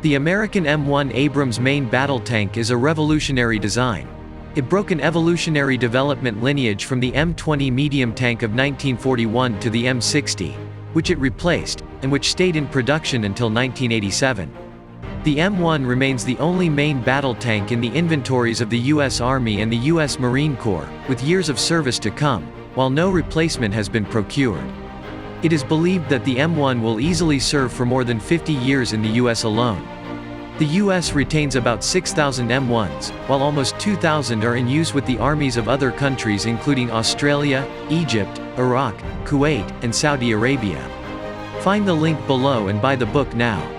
The American M1 Abrams main battle tank is a revolutionary design. It broke an evolutionary development lineage from the M20 medium tank of 1941 to the M60, which it replaced, and which stayed in production until 1987. The M1 remains the only main battle tank in the inventories of the U.S. Army and the U.S. Marine Corps, with years of service to come, while no replacement has been procured. It is believed that the M1 will easily serve for more than 50 years in the U.S. alone. The U.S. retains about 6,000 M1s, while almost 2,000 are in use with the armies of other countries including Australia, Egypt, Iraq, Kuwait, and Saudi Arabia. Find the link below and buy the book now.